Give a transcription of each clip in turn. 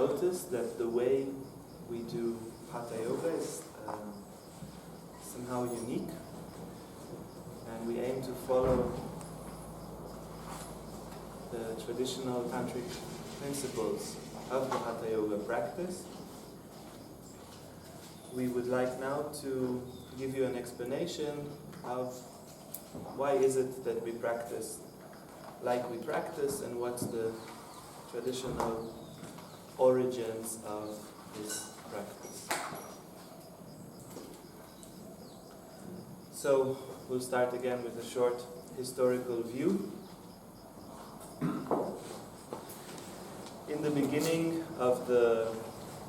noticed that the way we do Hatha Yoga is somehow unique, and we aim to follow the traditional tantric principles of the Hatha Yoga practice. We would like now to give you an explanation of why is it that we practice like we practice, and what's the traditional origins of this practice. So we'll start again with a short historical view. In the beginning of the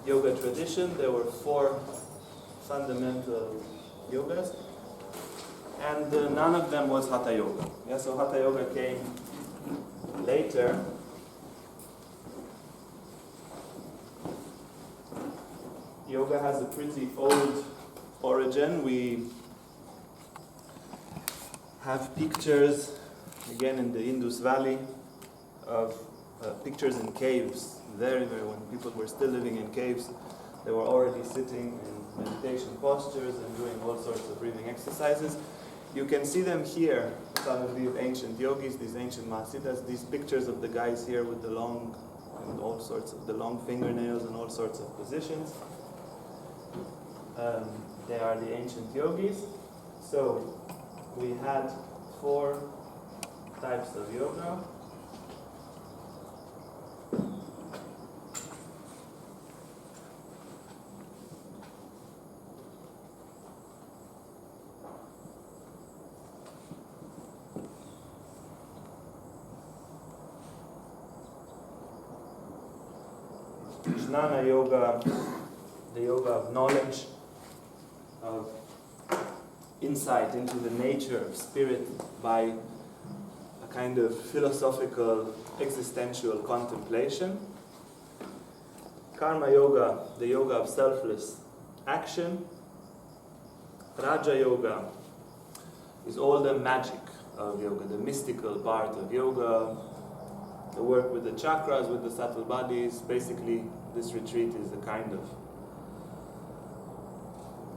yoga tradition, there were 4 fundamental yogas, and none of them was Hatha Yoga. Yeah, so Hatha Yoga came later. Yoga has a pretty old origin. We have pictures, again in the Indus Valley, of pictures in caves. Very, when people were still living in caves, they were already sitting in meditation postures and doing all sorts of breathing exercises. You can see them here, some of these ancient yogis, these ancient Mahasiddhas, these pictures of the guys here with the long, and all sorts of the long fingernails and all sorts of positions. They are the ancient yogis. So we had 4 types of yoga. Jnana Yoga, the yoga of knowledge, of insight into the nature of spirit by a kind of philosophical, existential contemplation. Karma Yoga, the yoga of selfless action. Raja Yoga is all the magic of yoga, the mystical part of yoga, the work with the chakras, with the subtle bodies. Basically, this retreat is a kind of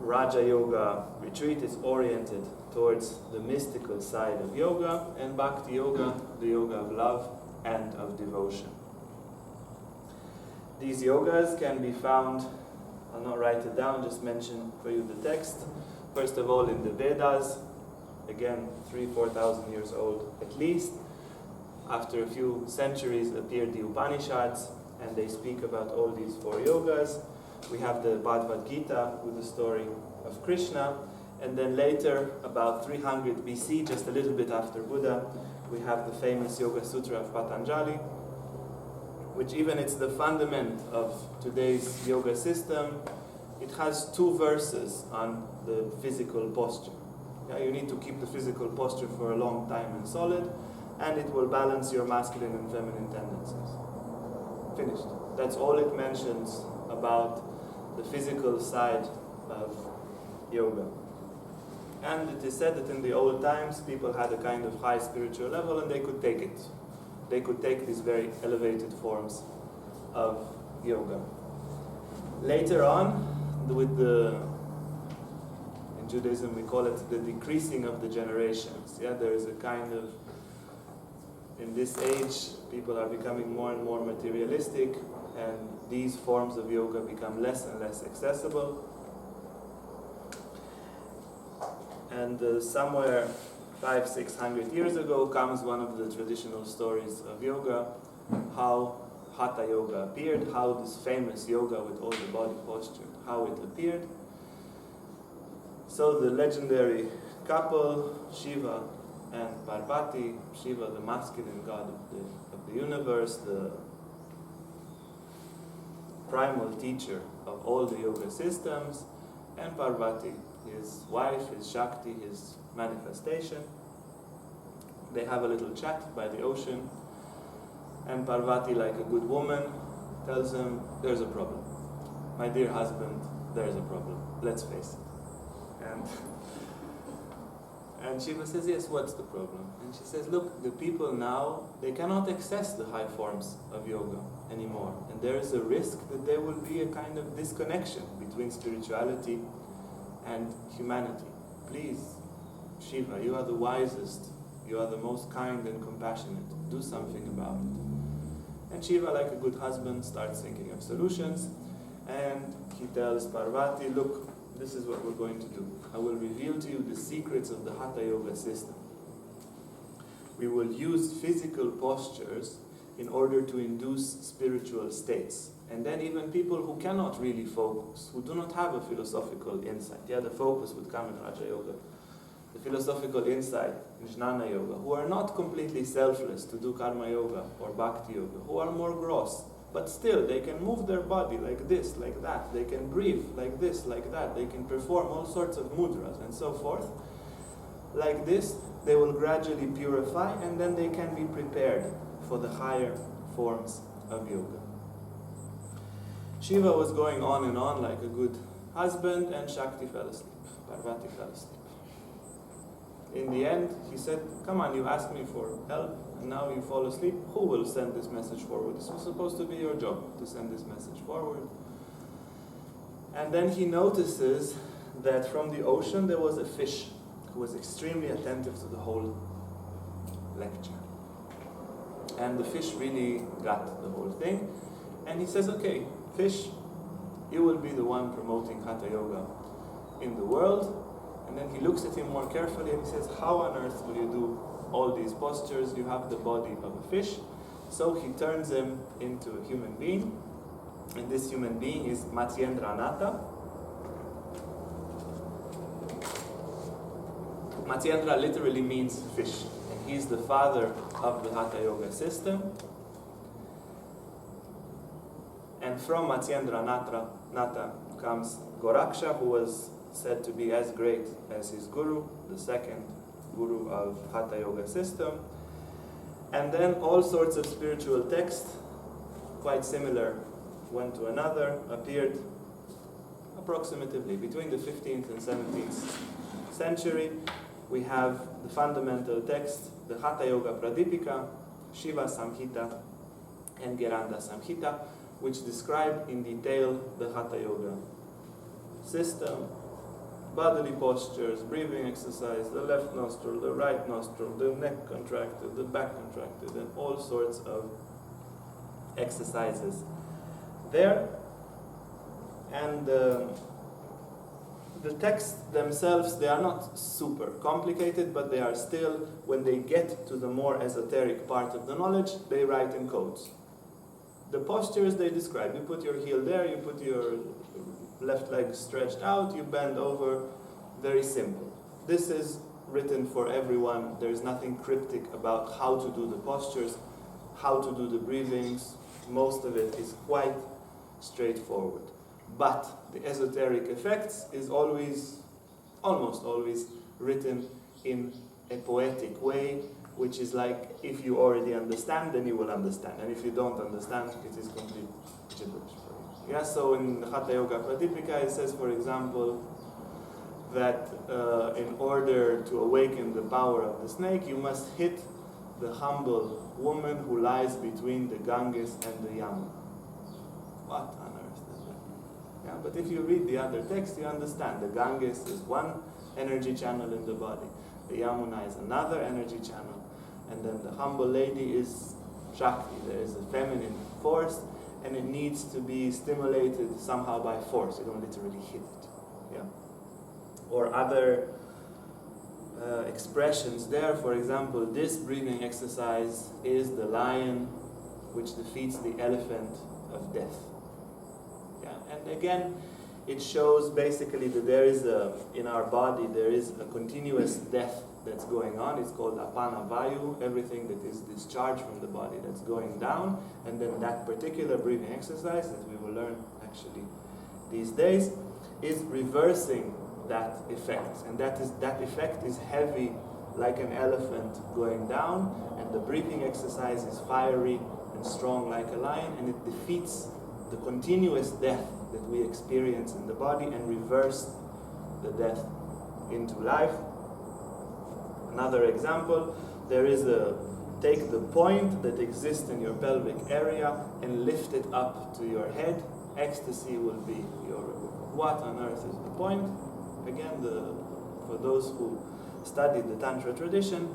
Raja Yoga retreat. Is oriented towards the mystical side of yoga, and Bhakti Yoga, the yoga of love and of devotion. These yogas can be found, I'll not write it down, just mention for you the text. First of all, in the Vedas, again 3,000-4,000 years old at least. After a few centuries appeared the Upanishads, and they speak about all these 4 yogas. We have the Bhagavad Gita with the story of Krishna, and then later, about 300 BC, just a little bit after Buddha, we have the famous Yoga Sutra of Patanjali, which even it's the fundament of today's yoga system. It has 2 verses on the physical posture. Yeah, you need to keep the physical posture for a long time and solid, and it will balance your masculine and feminine tendencies. Finished. That's all it mentions about the physical side of yoga. And it is said that in the old times, people had a kind of high spiritual level, and they could take it. They could take these very elevated forms of yoga. Later on, in Judaism we call it the decreasing of the generations. Yeah, there is a kind of, in this age, people are becoming more and more materialistic, and these forms of yoga become less and less accessible. And somewhere 500-600 years ago comes one of the traditional stories of yoga, how Hatha Yoga appeared, how this famous yoga with all the body posture, how it appeared. So the legendary couple, Shiva and Parvati, Shiva the masculine god of the universe, the primal teacher of all the yoga systems, and Parvati, his wife, his Shakti, his manifestation. They have a little chat by the ocean, and Parvati, like a good woman, tells him, there's a problem. My dear husband, there's a problem. Let's face it. And Shiva says, yes, what's the problem? And she says, look, the people now, they cannot access the high forms of yoga anymore. And there is a risk that there will be a kind of disconnection between spirituality and humanity. Please, Shiva, you are the wisest, you are the most kind and compassionate. Do something about it. And Shiva, like a good husband, starts thinking of solutions. And he tells Parvati, look, this is what we're going to do. I will reveal to you the secrets of the Hatha Yoga system. We will use physical postures in order to induce spiritual states. And then even people who cannot really focus, who do not have a philosophical insight, the focus would come in Raja Yoga, the philosophical insight in Jnana Yoga, who are not completely selfless to do Karma Yoga or Bhakti Yoga, who are more gross, but still they can move their body like this, like that, they can breathe like this, like that, they can perform all sorts of mudras and so forth. Like this, they will gradually purify, and then they can be prepared for the higher forms of yoga. Shiva was going on and on like a good husband, and Shakti fell asleep. Parvati fell asleep. In the end, he said, come on, you asked me for help, and now you fall asleep. Who will send this message forward? This was supposed to be your job, to send this message forward. And then he notices that from the ocean there was a fish who was extremely attentive to the whole lecture. And the fish really got the whole thing. And he says, okay, fish, you will be the one promoting Hatha Yoga in the world. And then he looks at him more carefully and he says, how on earth will you do all these postures? You have the body of a fish. So he turns him into a human being. And this human being is Matsyendranatha. Matsyendra literally means fish. And he's the father of the Hatha Yoga system. And from Matsyendranatha comes Goraksha, who was said to be as great as his guru, the second guru of Hatha Yoga system. And then all sorts of spiritual texts, quite similar one to another, appeared approximately between the 15th and 17th century. We have the fundamental text, the Hatha Yoga Pradipika, Shiva Samhita, and Geranda Samhita, which describe in detail the Hatha Yoga system, bodily postures, breathing exercise, the left nostril, the right nostril, the neck contracted, the back contracted, and all sorts of exercises there. And the texts themselves, they are not super complicated, but they are still, when they get to the more esoteric part of the knowledge, they write in codes. The postures they describe, you put your heel there, you put your left leg stretched out, you bend over, very simple. This is written for everyone. There is nothing cryptic about how to do the postures, how to do the breathings. Most of it is quite straightforward. But the esoteric effects is always, almost always, written in a poetic way, which is like, if you already understand, then you will understand. And if you don't understand, it is complete gibberish for you. Yeah, so in Hatha Yoga Pradipika, it says, for example, that in order to awaken the power of the snake, you must hit the humble woman who lies between the Ganges and the Yamuna. What on earth is that? Yeah, but if you read the other text, you understand. The Ganges is one energy channel in the body. The Yamuna is another energy channel. And then the humble lady is Shakti. There is a feminine force, and it needs to be stimulated somehow by force. You don't literally hit it. Yeah? Or other expressions there. For example, this breathing exercise is the lion which defeats the elephant of death. Yeah? And again, it shows basically that there is in our body, there is a continuous death that's going on. It's called apana vayu, everything that is discharged from the body that's going down. And then that particular breathing exercise that we will learn actually these days is reversing that effect. And that effect is heavy like an elephant going down, and the breathing exercise is fiery and strong like a lion, and it defeats the continuous death that we experience in the body and reverse the death into life. Another example, take the point that exists in your pelvic area and lift it up to your head. Ecstasy will be your reward. What on earth is the point? Again, for those who studied the Tantra tradition,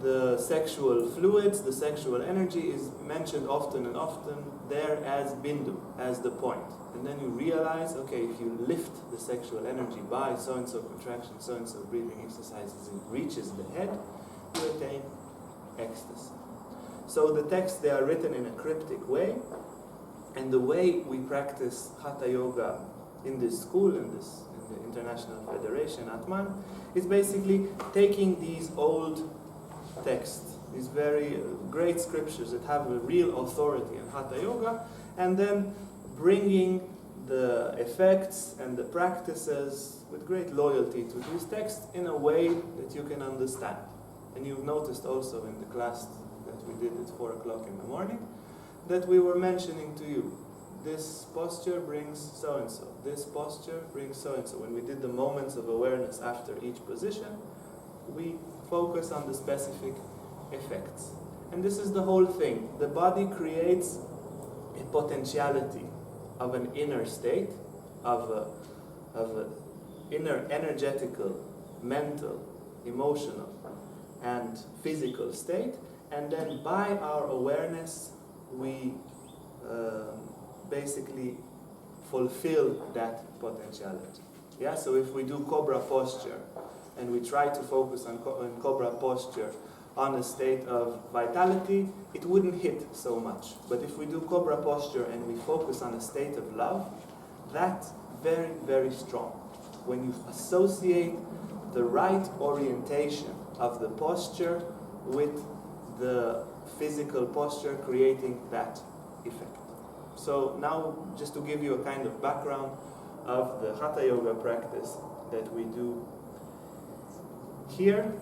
the sexual fluids, the sexual energy is mentioned often and often there as bindu, as the point. And then you realize, okay, if you lift the sexual energy by so-and-so contraction, so-and-so breathing exercises, it reaches the head, you attain ecstasy. So the texts, they are written in a cryptic way, and the way we practice Hatha Yoga in this school, in the International Federation, Atman, is basically taking these old texts, these very great scriptures that have a real authority in Hatha Yoga, and then bringing the effects and the practices with great loyalty to these texts in a way that you can understand. And you've noticed also in the class that we did at 4 o'clock in the morning that we were mentioning to you, this posture brings so-and-so, this posture brings so-and-so. When we did the moments of awareness after each position, we focus on the specific effects. And this is the whole thing. The body creates a potentiality of an inner state, of an inner energetical, mental, emotional, and physical state, and then by our awareness we basically fulfill that potentiality. Yeah, so if we do cobra posture and we try to focus on cobra posture on a state of vitality, it wouldn't hit so much. But if we do cobra posture and we focus on a state of love, that's very, very strong. When you associate the right orientation of the posture with the physical posture, creating that effect. So now, just to give you a kind of background of the Hatha Yoga practice that we do here.